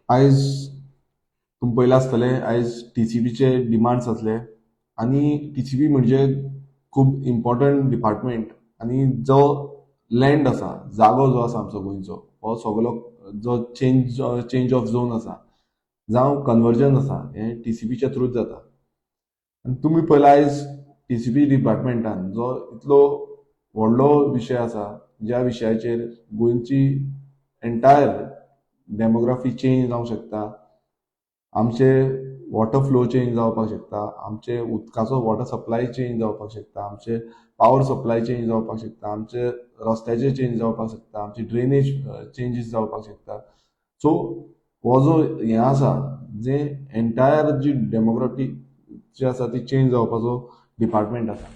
आयज तुम्ही पयलें आसतले आयज टीसीबीचे डिमांड्स असले आणि टीसीबी म्हणजे खूब इम्पॉर्टंट डिपार्टमेंट आणि जो लँड आसा जागो जो आसा आमचो गोंयचो हो सगळो जो चेंज ऑफ झोन आसा जावं कन्वर्जन आसा हें टीसीबीच्या थ्रूच जाता. आनी तुमी पळयला आयज टीसीबी डिपार्टमेंटान जो इतलो व्हडलो विशय आसा ज्या विशयाचेर गोंयची एंटायर डेमोग्राफी चेंज जावंक शकता, आमचे वॉटर फ्लो चेंज जावपाक शकता, आमचे उदकाचो वॉटर सप्लाय चेंज जावपाक शकता, आमचे पावर सप्लाय चेंज जावपाक शकता, आमचे रस्त्याचे चेंज जावपाक शकता, आमची ड्रेनेज चेंजीस जावपाक शकता. सो हो जो हें आसा जे एंटायर जी डेमोग्राफी जी आसा ती चेंज जावपाचो डिपार्टमेंट आसा.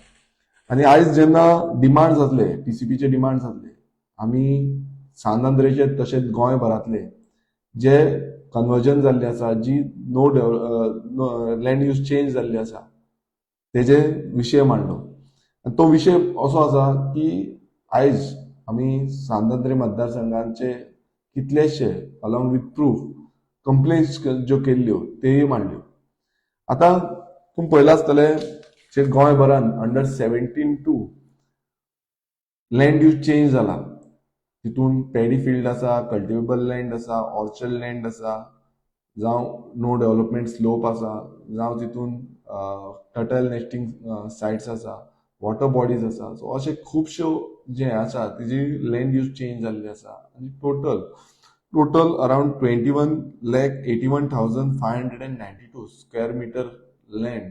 आनी आयज जेन्ना डिमांड जातले टीसीबीचे डिमांड जातले आमी सांदंद्रेचे तशेंच गोंयभरांतले जे कन्वर्जन जाल्ले आसा जी लँड यूज चेंज जाल्ली आसा तेजे विशय मांडलो. तो विशय असो आसा की आयज आमी सांदंद्रे मतदारसंघांचे कितलेशे अलॉंग विथ प्रूफ कंप्लेन्स ज्यो केल्ल्यो तेय मांडल्यो. आतां तुम्ही पळयला आसतले जे गोंयभरान अंडर 17 लँड यूज चेंज जाला. तितून पॅडी फील्ड आसा, कल्टिवेबल लँड आसा, ऑर्चर्ड लँड आसा, जावं नो डेव्हलपमेंट स्लोप आसा, जावं तितून टर्टल नेस्टिंग सायट्स आसा, वॉटर बॉडीज आसा. सो अशे खुबश्यो जे आसा तेजी लँड यूज चेंज जाल्ली आसा आनी total around 21,81,592 square metre land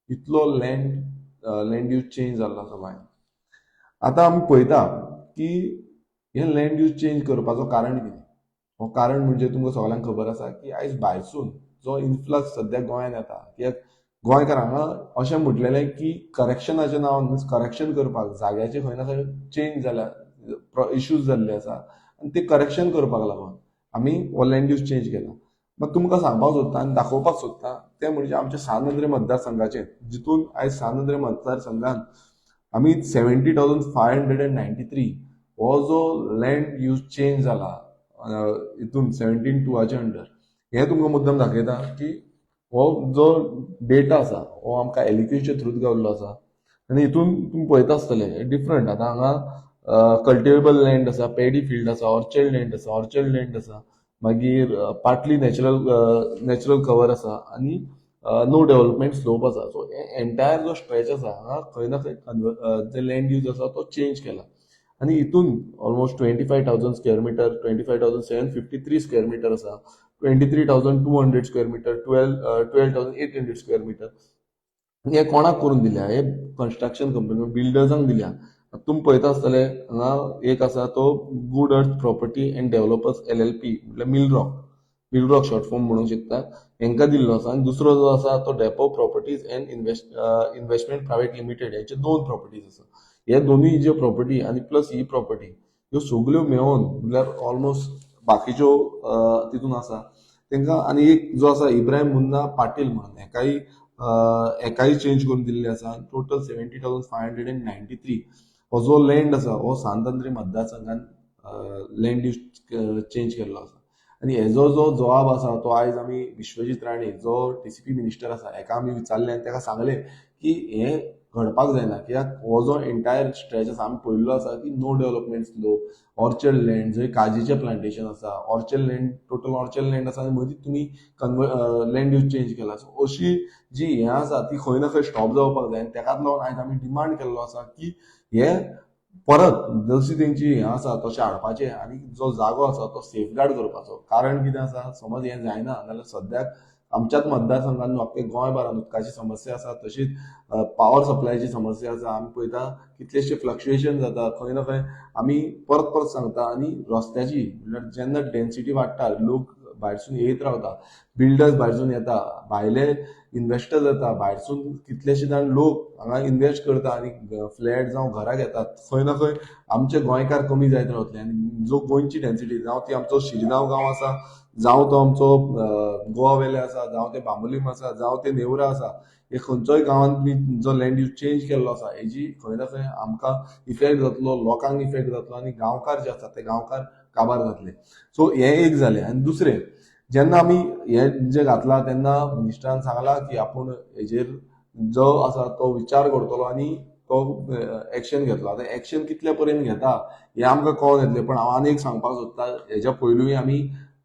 इतलो लँड यूज चेंज जाल्लो आसा गोंयांत. आतां आमी पळयता की हे लँड यूज चेंज करपाचो कारण कितें. हो कारण म्हणजे तुमकां सगळ्यांक खबर आसा की आयज भायरसून जो इन्फ्लक्स सद्या गोंयांत येता कित्याक गोंयकार हांगा अशें म्हटलेलें की करेक्शनाच्या नांवान मीन्स करेक्शन करपाक जाग्याचे खंय ना खंय चेंज जाल्या इश्यूज जाल्ले आसा आनी ते करेक्शन करपाक लागून आमी हो लँड यूज चेंज केला. मग तुमकां सांगपाक सोदता आनी दाखोवपाक सोदता ते म्हणजे आमच्या सांदंद्रे मतदारसंघाचें जितून आयज सांदंद्रे मतदारसंघान आमी 70,593 हो जो लँड यूज चेंज जाला हितून 17-2 अंडर हे तुमकां मुद्दम दाखयता की हो जो डेटा आसा हो आमकां एलिक्यूच्या थ्रूच गावल्लो आसा. आनी हितून तुमी पळयता आसतले डिफरंट आतां हांगा कल्टिवेबल लँड आसा, पॅडी फील्ड आसा, ऑर्चर्ड लँड आसा, मागीर पार्टली नॅचरल कवर आसा आनी नो डेव्हलपमेंट स्लोप आसा. सो एंटायर जो स्ट्रेच आसा हांगा खंय ना खंय जे लँड यूज आसा तो चेंज केला. आनी हितून almost 25,000 square metre, 25,753 square metre आसा, 23,200 स्क्वेअर मिटर, 12,800 स्क्वेअर मिटर. हे कोणाक करून दिल्या, हे कन्स्ट्रक्शन कंपनी बिल्डर्सांक दिल्या. तुम्ही पळयता आसतले हांगा एक आसा तो गुड अर्थ प्रॉपर्टी अँड डेव्हलपर्स LLP म्हटल्यार मिलरॉक शॉर्ट फॉर्म म्हणूंक शकता हांकां दिल्लो आसा. आनी दुसरो जो आसा तो depot properties and investment private limited हेचे 2 प्रॉपर्टीज आसा. हे दोनूय ज्यो प्रॉपर्टी आनी प्लस ही प्रॉपर्टी ह्यो सगळ्यो मेळोन म्हटल्यार ऑलमोस्ट बाकीच्यो तितून आसा तांकां. आनी एक जो आसा इब्राहिम मुन्ना पाटील म्हणून एकाय चेंज करून दिल्ले आसा. टोटल 70,593 हो जो लँड आसा हो सांदंद्रे मतदारसंघान लँड यूज चेंज केल्लो आसा. आनी हेजो जो जबाब आसा तो आयज आमी विश्वजीत राणे जो टीसीपी मिनिस्टर आसा हेका आमी विचारले आनी ताका सांगलें की हे घडपाक जायना कित्याक हो जो एंटायर स्ट्रेच आसा आमी पळयल्लो आसा की no development slope, orchard land जंय काजीचें प्लांटेशन आसा, टोटल ऑर्चर्ड लँड आसा आनी मदींच तुमी लँड यूज चेंज केला. सो अशी जी हें आसा ती खंय ना खंय स्टॉप जावपाक जाय. आनी ताकाच लागून आयज आमी डिमांड केल्लो आसा की हे परत जशी तेंची हें आसा तशें हाडपाचें आनी जो जागो आसा तो सेफगार्ड करपाचो. कारण कितें आसा समज हें जायना जाल्यार सद्याक आमच्याच मतदारसंघान न्हू आख्ख्या गोंयभरान उदकाची समस्या आसा, तशीच पावर सप्लायची समस्या आसा. आमी पळयता कितलेशे फ्लक्च्युएशन जाता खंय ना खंय आमी परत परत सांगता. आनी रस्त्याची म्हटल्यार जेन्ना डेन्सिटी वाडटा लोक भायरसून येत रावता, बिल्डर्स भायरसून येता, भायले इन्व्हेस्टर्स येता, भायरसून कितलेशे जाण लोक हांगा इन्व्हेस्ट करता आनी फ्लॅट जावं घरां घेतात. खंय ना खंय आमचे गोंयकार कमी जायत रावतले आनी जो गोंयची डेन्सिटी जावं ती आमचो शिरगांव गांव आसा, जावं तो आमचो गोवा वेले आसा, जावं ते बांबोलीम आसा, जावं ते नेवरा आसा, हे खंयचोय गांवांत बी जो लँड यूज चेंज केल्लो आसा हेजी खंय ना खंय आमकां इफेक्ट जातलो, लोकांक इफेक्ट जातलो आनी गांवकार जे आसा ते गांवकार काबार जातले. सो हें एक जालें. आनी दुसरें, जेन्ना आमी हें जें घातलां तेन्ना मिनिस्टरान सांगलां की आपूण हेजेर जो आसा तो विचार करतलो आनी तो एक्शन घेतलो. आतां एक्शन कितल्या पर्यंत घेता हें आमकां कळोन येतलें, पण हांव आनी एक सांगपाक सोदतां, हेच्या पयलूय आमी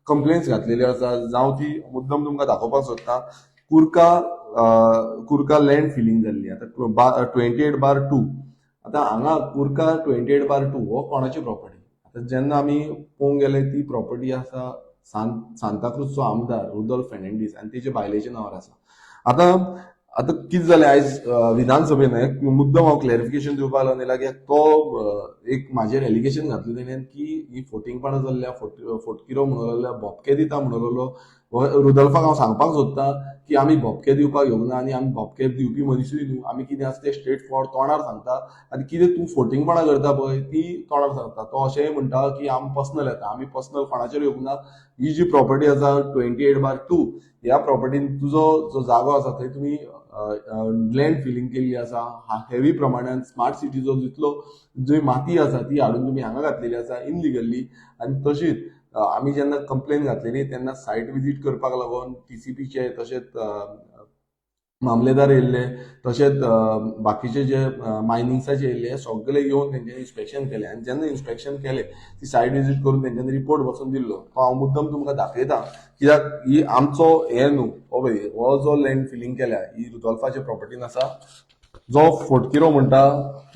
कंप्लेन्स घातलेल्यो आसा, जावं ती मुद्दम तुमकां दाखोवपाक सोदतां. कुर्का कुर्का लँड फिलिंग जाल्ली आतां 28/2. आतां हांगा कुर्का 28/2 हो कोणाची प्रॉपर्टी? आतां जेन्ना आमी पळोवंक गेले ती प्रॉपर्टी आसा सांताक्रूजचो आमदार रुदोल्फ फेर्नांडीस आनी तेजे बायलेच्या नांवार आसा. आतां आतां कितें जालें, आयज विधानसभेन एक मुद्दम हांव क्लॅरिफिकेशन दिवपाक लागला की तो एक म्हाजेर एलिगेशन घातलें तेणेन की ही फोटिंगपणां जाल्ल्या, फोटकिरो म्हणून लागल्या, भोपके दिता म्हणून लागलो. रुदोल्फाक हांव सांगपाक सोदतां की आमी भोपके दिवपाक येवंक ना आनी आमी भोपके दिवपी मनीसूय न्हू. आमी कितें आसा तें स्ट्रेट फॉरवर्ड तोंडार सांगता आनी कितें तूं फोटिंगपणां करता पळय ती तोंडार सांगता. तो अशेंय म्हणटा की आमी पर्सनल येता, आमी पर्सनल कोणाचेर येवंक ना. ही जी प्रॉपर्टी आसा 28/2 ह्या प्रॉपर्टीन तुजो जो जागो आसा थंय तुमी लँड फिलिंग केल्ली आसा, हेवी प्रमाणान स्मार्ट सिटीचो जितलो जी माती आसा ती हाडून तुमी हांगा घातलेली आसा इनलिगल्ली. आनी तशीच आमी जेन्ना कंप्लेन घातलेली तेन्ना सायट विजीट करपाक लागून टीसीपीचे तशेंच मामलेदार येयल्ले, तशेंच बाकीचे जे मायनिंग्साचे येयल्ले, हे सगळे येवन तेंच्यांनी इन्स्पेक्शन केलें. आनी जेन्ना इन्स्पेक्शन केलें ती सायट विजीट करून तेंच्यांनी रिपोर्ट बसून दिल्लो. तो हांव मुद्दम तुमकां दाखयता, कित्याक ही आमचो हे न्हू, हो पळय हो जो लँड फिलिंग केल्या ही रुदोल्फाच्या प्रॉपर्टीन आसा. जो फोटकिरो म्हणटा,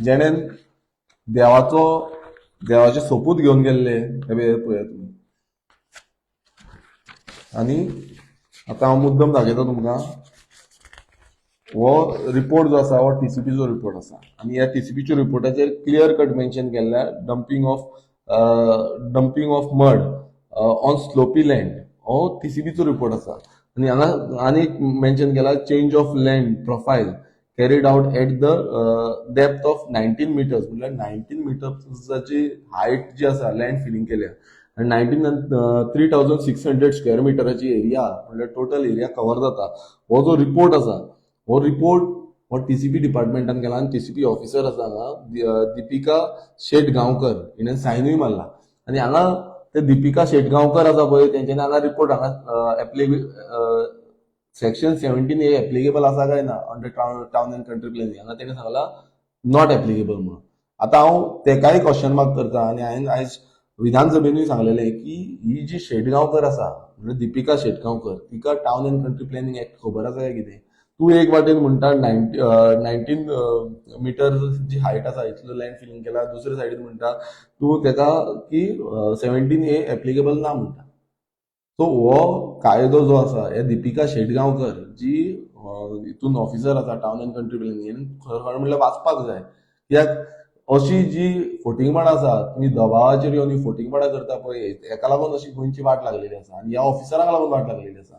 जेणेन देवाचे सोपूत घेवन गेल्ले, हे पळयात तुमी. आनी आतां हांव मुद्दम दाखयता तुमकां. हो रिपोर्ट जो आसा हो टीसीपीचो रिपोर्ट आसा आनी ह्या टीसीपीच्या रिपोर्टाचेर क्लियर कट मेन्शन केल्ल्या dumping of mud on sloppy land हो टीसीपीचो रिपोर्ट आसा. आनी हांगा आनी मेन्शन केला change of land profile carried out at the depth of 19 metres, म्हणजे 19 मिटर्साची हायट जी आसा लँड फिलिंग केल्या. आनी 3600 स्क्वेअर मिटराची एरिया म्हणजे टोटल एरिया कव्हर जाता. हो जो रिपोर्ट आसा हो रिपोर्ट हो टीसीपी डिपार्टमेंटान केला आनी टीसीपी ऑफिसर आसा हांगा दिपिका शेटगांवकर हिणें सायनूय मारला. आनी हांगा ते दिपिका शेटगांवकर आसा पळय तेंच्यांनी हांगा रिपोर्ट हांगा सेक्शन 17A एप्लिकेबल आसा काय ना under town and country planning, हांगा तेणें सांगला नॉट एप्लिकेबल म्हणून. आतां हांव तेकाय क्वेश्चन मार्क करता आनी हांवें आयज विधानसभेनूय सांगलेलें की ही जी शेटगांवकर आसा म्हणजे दिपिका शेटगांवकर, तिका town and country planning act खबर आसा काय कितें? तूं एक वाटेन म्हणटा 19 मिटर जी हायट आसा इतलो लँड फिलिंग केला, दुसऱ्या सायडीन म्हणटा तूं तेका की 17A एप्लिकेबल ना म्हणटा. सो हो कायदो जो आसा हे दिपिका शेटगांवकर जी हितून ऑफिसर आसा टाउन अँड कंट्री प्लॅनिंग खरें म्हणल्यार वाचपाक जाय. कित्याक अशी जी फोटिंगपणां आसा तुमी दबावाचेर येवन ही फोटिंगपणां करता पळय हेका लागून अशी गोंयची वाट लागलेली आसा आनी ह्या ऑफिसरांक लागून वाट लागलेली आसा.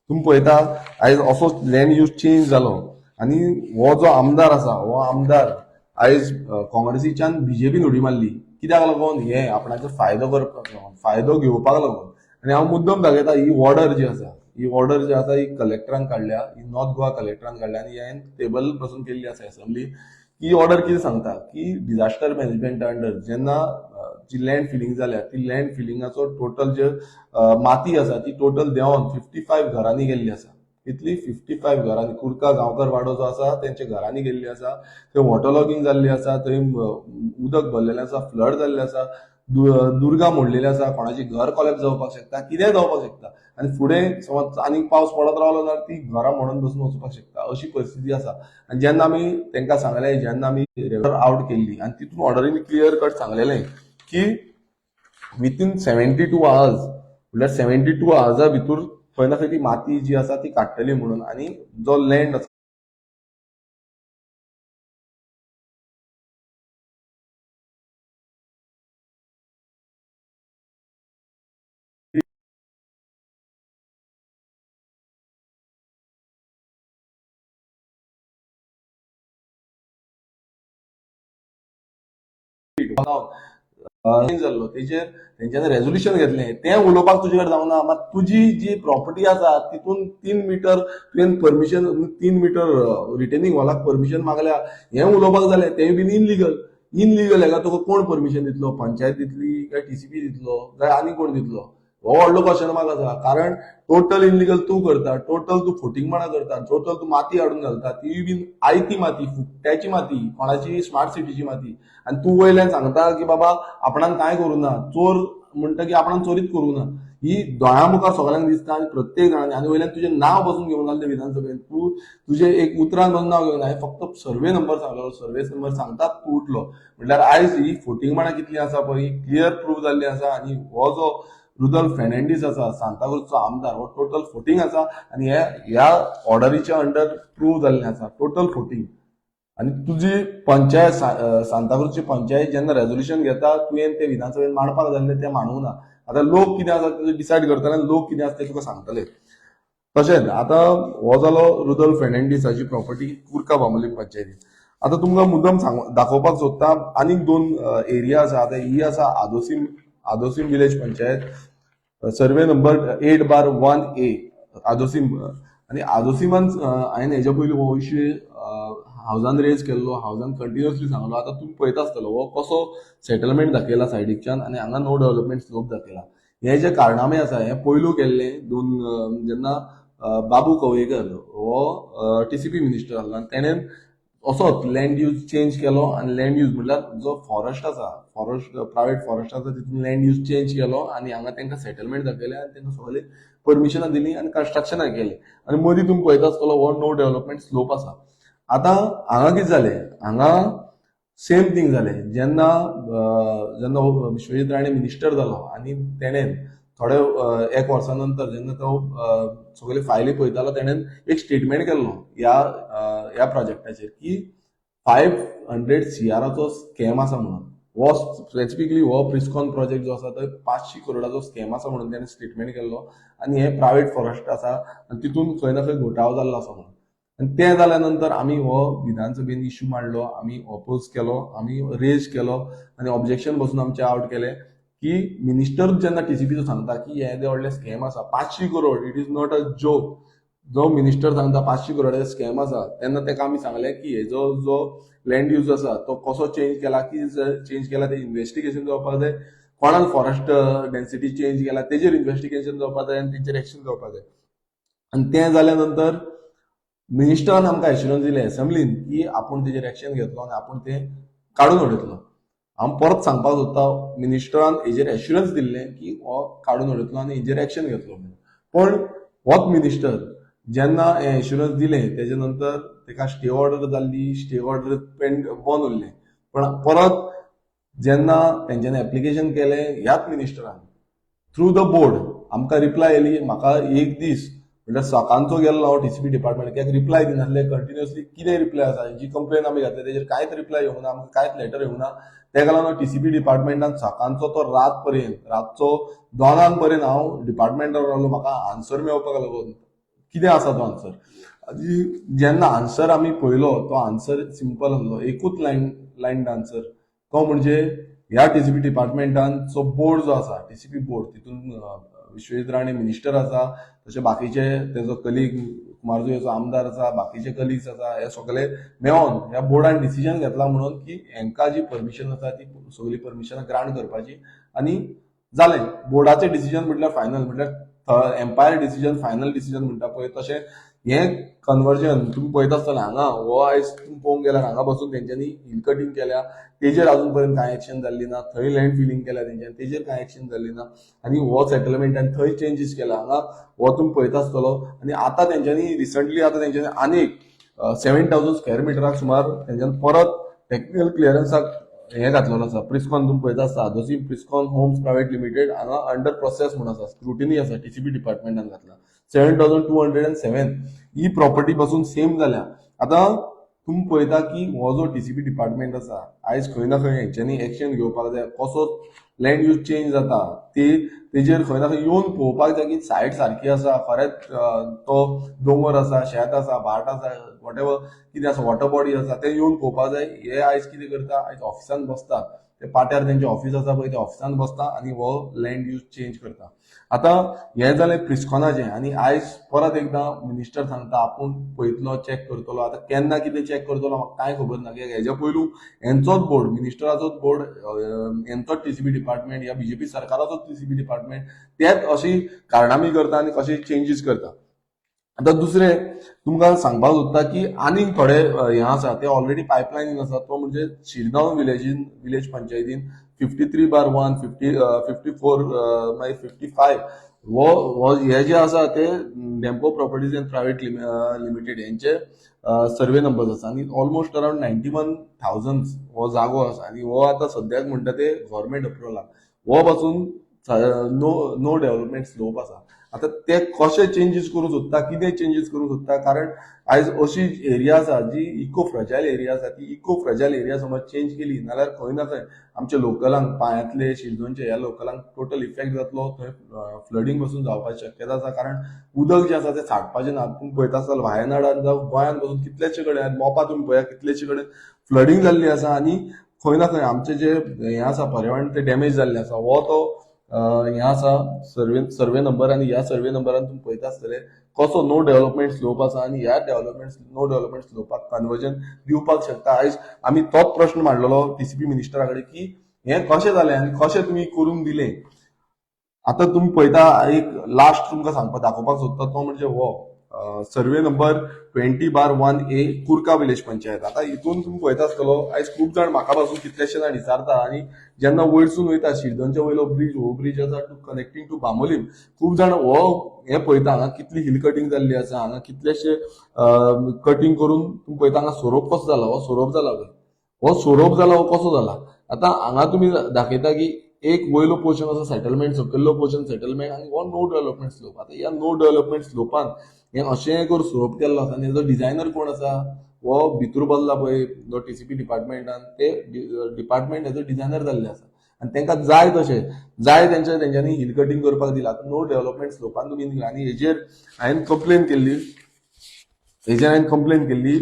तुम्ही पळयता आयज असो लँड यूज चेंज जालो आनी हो जो आमदार आसा हो आमदार आयज काँग्रेसीच्यान बीजेपीन उडी मारली. कित्याक लागून? हे आपणाचो फायदो घेवपाक लागून. आनी हांव मुद्दम दाखयता ही ऑर्डर जी आसा ही कलेक्टरान काडल्या, ही नॉर्थ गोवा कलेक्टरान काडल्या आनी हांवें टेबल बसून केल्ली आसा असेंब्ली. ही ऑर्डर कितें सांगता की डिझास्टर मॅनेजमेंटा अंडर जेन्ना जी लँड फिलिंग जाल्या ती लँड फिलिंगाचो टोटल जे माती आसा ती टोटल देंवन 55 घरांनी गेल्ली आसा. इतली 55 घरांनी कुर्का गांवकर वाडो जो आसा तेंच्या घरांनी गेल्ली आसा. थंय वॉटर लॉगिंग जाल्ली आसा, थंय उदक भरलेलें आसा, फ्लड जाल्लें आसा, दुर्गा मोडलेली आसा, कोणाची घर कॉलेप्स जावपाक शकता, कितेंय जावपाक शकता. आनी फुडें समज आनीक पावस पडत रावलो जाल्यार ती घरां म्हणून बसून वचपाक शकता, अशी परिस्थिती आसा. आनी जेन्ना आमी तांकां सांगलें, जेन्ना आमी रेफर आउट केल्ली आनी तितून ऑर्डरीन क्लियर कट सांगलेलें की विथीन 72 आवर्स म्हणल्यार 72 आवर्सा भितर खंय ना खंय ती माती जी आसा ती काडटली म्हणून. आनी जो लँड आसा चेंज जाल्लो तेजेर तेंच्यांनी रेझोल्युशन घेतलें तें उलोवपाक तुजे कडेन जावना. मात तुजी जी प्रॉपर्टी आसा तितून 3 मीटर तुवें परमिशन 3 मीटर रिटेनिंग वॉलाक परमिशन मागल्या हें उलोवपाक जालें तें बीन इनलिगल हेका तुका कोण परमिशन दितलो? पंचायत दितली काय टीसीपी दितलो काय आनी कोण दितलो? हो व्हडलो क्वेश्चन मार्क आसा. कारण टोटल इनलिगल तूं करता, टोटल तूं फुटींगपणां करता, टोटल तूं माती हाडून घालता, ती बीन आयती माती, फुकट्याची माती, कोणाची स्मार्ट सिटीची माती. आनी तूं वयल्यान सांगता की बाबा आपणान कांय करूं ना, चोर म्हणटा की आपणान चोरीच करूं ना. ही दोळ्या मुखार सगळ्यांक दिसता आनी प्रत्येक जाणांनी आनी वयल्यान तुजें नांव बसून घेवन जालें विधानसभेन. तूं तुजें एक उतरान बसून नांव घेवन हांवें फक्त सर्वे नंबर सांगलो, सर्वे नंबर सांगतात तूं उठलो. म्हटल्यार आयज ही फुटींगपणां कितलीं आसा पळय क्लियर प्रूव्ह जाल्ली आसा. आनी हो जो रुदल फेर्नांडीस आसा सांताक्रुजचो आमदार हो टोटल फुटींग आसा आनी ह्या ऑर्डरीच्या अंडर प्रूव्ह जाल्लें आसा टोटल फुटींग. आनी तुजी पंचायत सांताक्रुजची पंचायत जेन्ना रेझोल्युशन घेता तुवें ते विधानसभेन मांडपाक जाल्लें तें मांडूंक ना. आतां लोक कितें आसा तें डिसायड करतले आनी लोक कितें आसा तें तुका सांगतले. तशेंच आतां हो जालो रुदल फेर्नांडीसाची प्रॉपर्टी कुर्का बांबोलीम पंचायतीन. आतां तुमकां मुद्दम दाखोवपाक सोदता आनीक 2 एरिया आसा. आतां ही आसा Adosim village panchayat survey number 8/1A Adosim. आनी आदोसीमान हांवें हेच्या पयलीं हो इश्यू हावजान रेज केल्लो, हावजान कंटिन्युअसली सांगलो. आतां तुम्ही पळयता आसतलो हो कसो सेटलमेंट दाखयला सायडीकच्यान आनी हांगा नो डेव्हलपमेंट स्लोप दाखयला. हे जे कारनामे आसा हे पयलू केल्ले जेन्ना बाबू कवळेकर हो टीसीपी मिनिस्टर आसलो तेणेन असोच लँड यूज चेंज केलो आनी लँड यूज म्हटल्यार जो फॉरेस्ट आसा प्रायव्हेट फॉरेस्ट आसा तितून लँड यूज चेंज केलो आनी हांगा तांकां सेटलमेंट दाखयलें आनी तांकां सगळे परमिशनां दिलीं आनी कन्स्ट्रक्शनां केलें. आनी मदीं तुमी पळयता आसतलो हो नो डेव्हलपमेंट स्लोप आसा. आतां हांगा कितें जालें, हांगा सेम थिंग जालें जेन्ना विश्वजीत राणे मिनिस्टर जालो आनी तेणेन थोडे 1 वर्सा नंतर जेन्ना तो सगळे फायली पळयतालो तेणेन एक स्टेटमेंट केल्लो ह्या प्रोजेक्टाचेर की 500 CRचो स्कॅम आसा म्हणून. हो स्पेसिफिकली हो प्रिस्कॉन प्रोजेक्ट जो आसा तो 500 करोडाचो स्कॅम आसा म्हणून तेणें स्टेटमेंट केल्लो आनी हे प्रायव्हेट फॉरेस्ट आसा आनी तितून खंय ना खंय घोटाळो जाल्लो आसा म्हणून. आनी तें जाल्या नंतर आमी हो विधानसभेन इश्यू मांडलो, आमी ऑपोज केलो, आमी रेज केलो आनी ऑब्जेक्शन बसून आमचे आउट केले की मिनिस्टर जेन्ना टीसीपीचो सांगता की हे व्हडले स्कॅम आसा 500 crore, it is not a joke. जो मिनिस्टर सांगता 500 करोडाचे स्कॅम आसा तेन्ना ताका आमी सांगलें की हेजो जो लँड यूज आसा तो कसो चेंज केला, की चेंज केला तें इन्व्हेस्टिगेशन जावपाक जाय, कोणान फॉरेस्ट डेन्सिटी चेंज केला तेजेर इन्व्हेस्टिगेशन जावपाक जाय आनी तेचेर एक्शन जावपाक जाय. आनी तें जाल्या नंतर मिनिस्टरान आमकां एश्युरन्स दिलें एसेंब्लीन की आपूण तेजेर एक्शन घेतलो आनी आपूण तें काडून उडयतलो. हांव परत सांगपाक सोदता मिनिस्टरान हेजेर एश्युरन्स दिल्लें की हो काडून उडयतलो आनी हेजेर एक्शन घेतलो म्हणून. पण होच मिनिस्टर जेन्ना हे एश्युरन्स दिलें तेजे नंतर ताका स्टे ऑर्डर जाल्ली, स्टे ऑर्डर बंद उरलें. पण परत जेन्ना तेंच्यांनी एप्लिकेशन केलें ह्याच मिनिस्टरान थ्रू द बोर्ड आमकां रिप्लाय येयली. म्हाका एक दीस म्हणजे सकाळचो गेल्लो हांव टीसीपी डिपार्टमेंट कित्याक रिप्लाय दिनासले कंटिन्युअसली कितें रिप्लाय आसा जी कंप्लेन आमी घातली तेजेर कांयच रिप्लाय येवंक ना, आमकां कांयच लेटर येवंक ना. तेका लागून टीसीपी डिपार्टमेंटान सकाळचो तो रातचो 2 पर्यंत हांव डिपार्टमेंटार रावलो म्हाका आन्सर मेळपाक लागून कितें आसा तो आन्सर. जेन्ना आन्सर आमी पळयलो तो आन्सर सिंपल आसलो, एकूच लायन आन्सर. तो म्हणजे ह्या टीसीपी डिपार्टमेंटांचो बोर्ड जो आसा टीसीपी बोर्ड तितून विश्वजीत राणे मिनिस्टर आसा, तशें बाकीचे तेजो कलीग कुमारजुंवेचो आमदार आसा, बाकीचे कलिग्स आसा, हे सगळे मेळोन ह्या बोर्डान डिसिजन घेतला म्हणून की हांकां जी परमिशन आसा ती सगळी परमिशनां ग्रांट करपाची आनी जालें. बोर्डाचें डिसिजन म्हटल्यार फायनल, म्हटल्यार एम्पायर डिसिजन फायनल डिसिजन म्हणटा पळय तशें हें कन्वर्जन तुमी पळयता आसतलें. हांगा हो आयज तुमी पळोवंक गेल्यार हांगा बसून तेंच्यांनी हिल कटींग केल्या तेजेर अजून पर्यंत कांय एक्शन जाल्ली ना. थंय लँड फिलिंग केल्या तेंच्यांनी तेजेर कांय एक्शन जाल्ली ना. आनी हो सेटलमेंटान थंय चेंजीस केला हांगा हो तुमी पळयता आसतलो. आनी आतां तेंच्यांनी रिसंटली आनीक 7,000 स्क्वेअर मिटराक सुमार तेंच्यांनी परत टेक्निकल क्लियरन्साक हे घातलेलो आसा. प्रिस्कॉन तुमी पळयता आसता आदोसी प्रिस्कॉन होम्स प्रायव्हेट लिमिटेड हांगा अंडर प्रोसेस म्हणून आसा, स्क्रुटिनी आसा, टीसीपी डिपार्टमेंटान घातला. 7,207 ही प्रॉपर्टी पासून सेम जाल्या. आतां तुम्ही पळयता की हो जो टीसीपी डिपार्टमेंट आसा आयज खंय ना खंय हेंच्यांनी एक्शन घेवपाक जाय. कसो लँड यूज चेंज जाता तेजेर खंय ना खंय येवन पळोवपाक जाय की सायट सारकी आसा, खरेंच तो दोंगर आसा, शेत आसा, भाट आसा, वॉटेवर कितें आसा, वॉटर बॉडी आसा तें येवन पळोवपाक जाय. हे आयज कितें करता, आयज ऑफिसान बसता ते पाट्यार त्यांचे ऑफिस आसा पळय त्या ऑफिसान बसता आनी हो लँड यूज चेंज करता. आतां हें जालें प्रिस्कॉनाचें आनी आयज परत एकदां मिनिस्टर सांगता आपूण पळयतलो चॅक करतलो. आतां केन्ना कितें चॅक करतलो म्हाका कांय खबर ना, कित्याक हेज्या पयलू हेंचोच बोर्ड, मिनिस्टराचोच बोर्ड, हेंचोच टीसीबी डिपार्टमेंट, ह्या बीजेपी सरकाराचोच टीसीबी डिपार्टमेंट तेच अशी कारणामी करता आनी कशे चेंजीस करता. आतां दुसरें तुमकां सांगपाक सोदता की आनीक थोडे हें आसा ते ऑलरेडी पायपलायनीन आसा, तो म्हणजे शिरगांव विलेज पंचायतीन 53/1, 54 मागीर 55 हो हे जे आसा ते Dempo properties end private limited यांचे सर्वे नंबर आसा आनी ऑलमोस्ट अराउंड 91,000 हो जागो आसा आनी हो आतां सद्याक म्हणटा ते गव्हर्मेंट अप्रुवल हो पासून नो डेव्हलपमेंट स्लोप आसा. आता ते कशे चेंजीस करूंक सोदता, कितें चेंजीस करूंक सोदता, कारण आयज अशी एरिया आसा जी इको फ्रजायल एरिया आसा, ती इको फ्रजायल एरिया समज चेंज केली जाल्यार खंय ना खंय आमच्या लोकलांक, पांयांतले शिरदोनचे ह्या लोकलांक टोटल इफेक्ट जातलो. थंय फ्लडिंग पासून जावपाची शक्यता आसा, कारण उदक जे आसा ते साठपाचें ना. तुम्ही पळयता आसतल वायनाडान जावं गोंयांत पासून कितलेशे कडेन मोपा तुम्ही पळया कितलेशे कडेन फ्लडिंग जाल्ली आसा आनी खंय ना खंय आमचे जे हें आसा पर्यावरण ते डॅमेज जाल्लें आसा. हो तो हें आसा सर्वे नंबर आनी ह्या सर्वे नंबरान तुम्ही पळयता आसतले कसो नो डेव्हलपमेंट स्लोप आसा आनी ह्या नो डेव्हलपमेंट स्लोपाक कन्वर्जन दिवपाक शकता. आयज आमी तोच प्रश्न मांडलेलो टीसीपी मिनिस्टरा कडेन की हें कशें जालें आनी कशें तुमी करून दिलें. आतां तुम्ही पळयता एक लास्ट तुमकां दाखोवपाक सोदता तो म्हणजे हो survey number 20/1A Curca village panchayat. आता हितून तुम्ही पळयता आसतलो आयज खूब जाण म्हाका पासून कितलेशे जाण विचारता आनी जेन्ना वयरसून वयता शिरदोनच्या वयलो ब्रिज, हो ब्रिज आसा टू कनेक्टिंग टू बांबोलीम, खूब जाण हो हें पळयता हांगा कितली हिल कटिंग जाल्ली आसा, हांगा कितलेशे कटिंग करून तुम्ही पळयता हांगा सोरोप कसो जाला, हो सोरोप जाला पळय, हो सोरोप जाला, हो कसो जाला. आता हांगा तुम्ही दाखयता की एक वयलो पोर्शन आसा सेटलमेंट, सकयल्लो पोर्शन सेटलमेंट आनी हो नो डेव्हलपमेंट स्लोप. आता ह्या नो डेव्हलपमेंट स्लोपान हे अशें करून सोरोप केल्लो आसा आनी हेजो डिझायनर कोण आसा, हो भितूर बसला पळय जो टीसीपी डिपार्टमेंटान, ते डिपार्टमेंट हेजो डिझायनर जाल्ले आसा आनी तांकां जाय तशें जाय तेंच्यांनी हिल कटिंग करपाक दिला. नो डेव्हलपमेंट स्लोपान तुमी दिला आनी हेजेर हांवें कंप्लेन केल्ली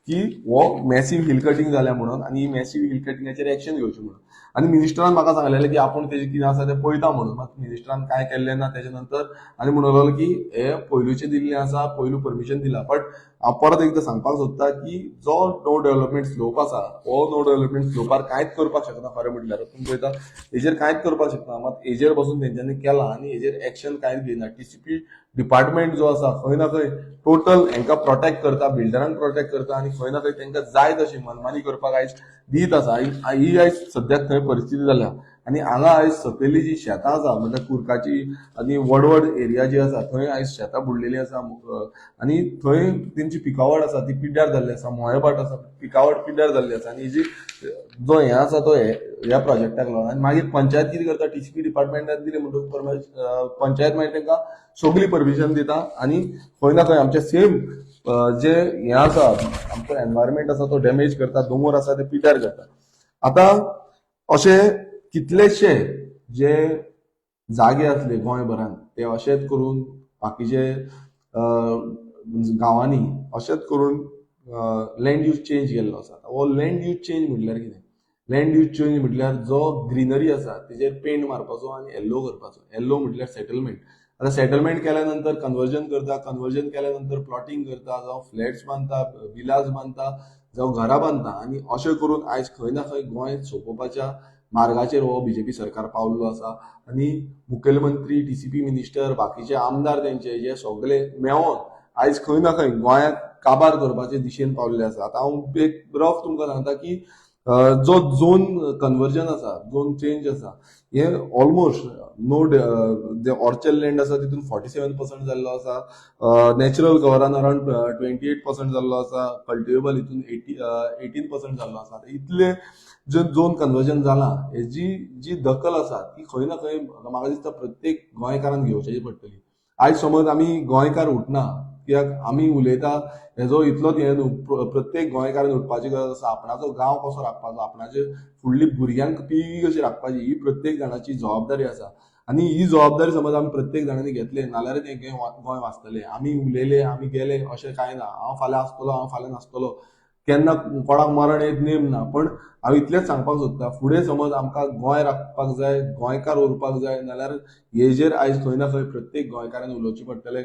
की हो मॅसिव्ह हिल कटिंग जाल्या म्हणून आनी मॅसिव्ह हिल कटिंगाचेर एक्शन घेवचें म्हणून. आनी मिनिस्टरान म्हाका सांगलेलें की आपूण तेजें कितें आसा तें पळयता म्हणून. मात मिनिस्टरान कांय केल्लें ना तेजे नंतर आनी म्हणून लागलो की हे पयलूचें दिल्लें आसा, पयलू परमिशन दिला. बट हांव परत एकदां सांगपाक सोदता की जो नो डेव्हलपमेंट स्लोप आसा हो नो डेव्हलपमेंट स्लोपार कांयच करपाक शकना. खरें म्हटल्यार तुम्ही पळयता हेजेर कांयच करपाक शकना. मात हेजेर पासून तेंच्यांनी केला आनी हेजेर एक्शन कांयच घेयना. टीसीपी डिपार्टमेंट जो आसा खंय ना खंय टोटल हांकां प्रोटेक्ट करता, बिल्डरांक प्रोटेक्ट करता आनी खंय ना खंय तांकां जाय तशी मनमानी करपाक आयज दीत आसा. ही आयज सद्याक थंय परिस्थिती जाल्या आनी हांगा आयज सकयल्ली जी शेतां आसा म्हणजे कुर्काची आनी व्हड एरिया जी आसा थंय आयज शेतां बुडलेली आसा आनी थंय तेंची पिकावळ आसा ती पिड्ड्यार जाल्ली आसा. मोळेबाट आसा पिकावळ पिड्ड्यार जाल्ली आसा आनी हेजी जो हें आसा तो ह्या प्रोजेक्टाक लागून. आनी मागीर पंचायत कितें करता, टीसीपी डिपार्टमेंटान दिली म्हणटकूच पंचायत मागीर तांकां सगळी परमिशन दिता आनी खंय ना खंय आमचे सेम जे हें आसा आमचो एनवायरमेंट आसा तो डॅमेज करता, दोंगर आसा ते पिड्ड्यार करता. आता अशे कितलेशे जे जागे असले गोंयभरान ते अशेच करून बाकीचे गांवांनी अशेच करून लँड यूज चेंज केल्लो आसा. हो लँड यूज चेंज म्हटल्यार कितें, लँड यूज चेंज म्हटल्यार जो ग्रीनरी आसा तेजेर पेंट मारपाचो आनी येल्लो करपाचो. येल्लो म्हटल्यार सेटलमेंट. आता सेटलमेंट केल्या नंतर कन्वर्जन करता, कन्वर्जन केल्या नंतर प्लॉटिंग करता, जावं फ्लॅट्स बांदता, विलाज बांदता, जावं घरां बांदता आनी अशें करून आयज खंय ना खंय गोंय सोंपोवपाच्या मार्गाचेर हो बीजेपी सरकार पावल्लो आसा. आनी मुखेलमंत्री, टीसीपी मिनिस्टर, बाकीचे आमदार तेंचे जे सगळे मेळोन आयज खंय ना खंय गोंयाक काबार करपाचे दिशेन पावल्ले आसा. आतां हांव एक रफ तुमकां सांगता की जो झोन कन्वर्जन आसा, झोन चेंज आसा, हे ऑलमोस्ट नो जे ऑर्चर्ड लँड आसा तितून 47% जाल्लो आसा, नॅचरल कव्हरान अराउंड 28% जाल्लो आसा, कल्टिवेबल हितून 18% जाल्लो आसा. इतले जे झोन कन्वर्जन जाला हेजी जी दखल आसा ती खंय ना खंय म्हाका दिसता प्रत्येक गोंयकारान घेवची पडटली. आयज समज आमी गोंयकार उठना कित्याक आमी उलयता हेजो इतलोच हें न्हू, प्रत्येक गोंयकारान उठपाची गरज आसा. आपणाचो गांव कसो राखपाचो, आपणाचे फुडली भुरग्यांक पिळगी कशी राखपाची ही प्रत्येक जाणाची जबाबदारी आसा. आनी ही जबाबदारी समज आमी प्रत्येक जाणांनी घेतली नाल्यारच हें गोंय वाचतलें. आमी उलयले, आमी गेले अशें कांय ना. हांव फाल्यां आसतलो, हांव फाल्यां नासतलो, केन्ना कोणाक मरण येत नेम ना, पण हांव इतलेंच सांगपाक सोदता, फुडें समज आमकां गोंय राखपाक जाय, गोंयकार उरपाक जाय, नाल्यार हेजेर आयज खंय ना खंय प्रत्येक गोंयकारान उलोवचें पडटलें,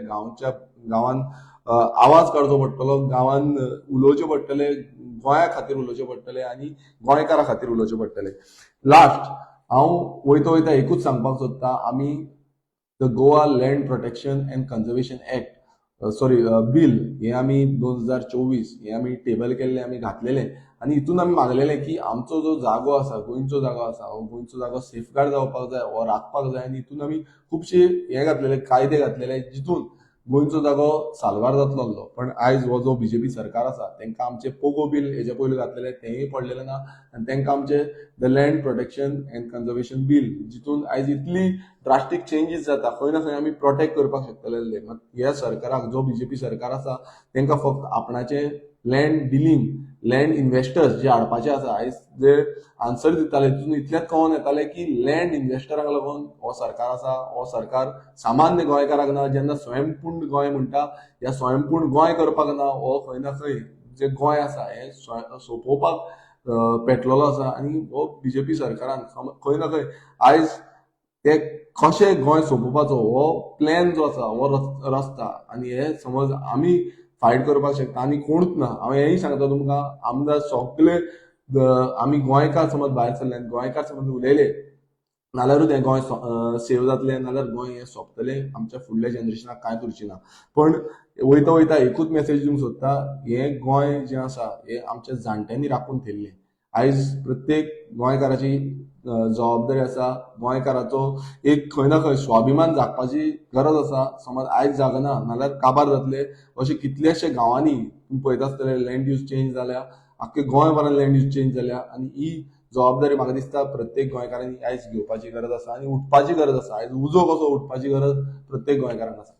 गांवान आवाज काडचो पडटलो, गांवान उलोवचें पडटलें, गोंया खातीर उलोवचें पडटलें आनी गोंयकारा खातीर उलोवचें पडटलें. लास्ट हांव वयता वयता एकूच सांगपाक सोदता, आमी the Goa land protection and conservation act bill हे आमी 2024 हे आमी टेबल केल्ले, आमी घातलेले आनी हितून आमी मागलेले की आमचो जो जागो आसा, गोंयचो जागो आसा, हो गोंयचो जागो सेफगार्ड जावपाक जाय, हो राखपाक जाय आनी हितून आमी खुबशे हे घातलेले, कायदे घातलेले जितून गोंयचो जागो साल्वार जातलो आसलो. पण आयज हो जो बीजेपी सरकार आसा तांकां आमचे पोगो बिल हेजे पयलीं घातलेले तेंय पडलेले ना आनी तांकां आमचे the land protection and conservation bill जितून आयज इतली ड्रास्टीक चेंजीस जाता, खंय ना खंय आमी प्रोटेक्ट करपाक शकतले. ह्या सरकाराक, जो बीजेपी सरकार आसा तांकां फक्त आपणाचे लँड डिलींग, लँड इन्व्हेस्टर्स जे हाडपाचे आसा, आयज जे आन्सर दिताले तितून इतलेंच कळोन येताले की लँड इन्व्हेस्टरांक लागून हो सरकार आसा, हो सरकार सामान्य गोंयकाराक ना. जेन्ना स्वयंपूर्ण गोंय म्हणटा, ह्या स्वयंपूर्ण गोंय करपाक ना, हो खंय ना खंय जे गोंय आसा हे सोंपोवपाक पेटलेलो आसा. आनी हो बीजेपी सरकारान खंय ना खंय आयज ते कशें गोंय सोंपोवपाचो हो प्लॅन जो आसा, हो रचता आनी हे समज आमी फायट करपाक शकता आनी कोणूच ना. हांव हेंय सांगता तुमकां, आमदार सगळे आमी गोंयकार समज भायर सरले, गोंयकार समज उलयले नाल्यारूच हें गोंय सेव जातलें, नाल्यार गोंय हें सोंपतलें, आमच्या फुडल्या जनरेशनाक कांयच उरचें ना. पण वयता वयता एकूच मेसेज दिवंक सोदता, हें गोंय जें आसा हें आमच्या जाणट्यांनी राखून ठेयल्लें. आयज प्रत्येक गोंयकाराची जबाबदारी आसा, गोंयकाराचो एक खंय ना खंय स्वाभिमान जागपाची गरज आसा. समज आयज जागना नाल्यार काबार जातले. अशे कितलेशे गांवांनी तुम्ही पळयता आसतले लँड यूज चेंज जाल्या, आख्खे गोंयभरान लँड यूज चेंज जाल्या आनी ही जबाबदारी म्हाका दिसता प्रत्येक गोंयकारांनी आयज घेवपाची गरज आसा आनी उठपाची गरज आसा. आयज उजो कसो उठपाची गरज प्रत्येक गोंयकारांक आसा.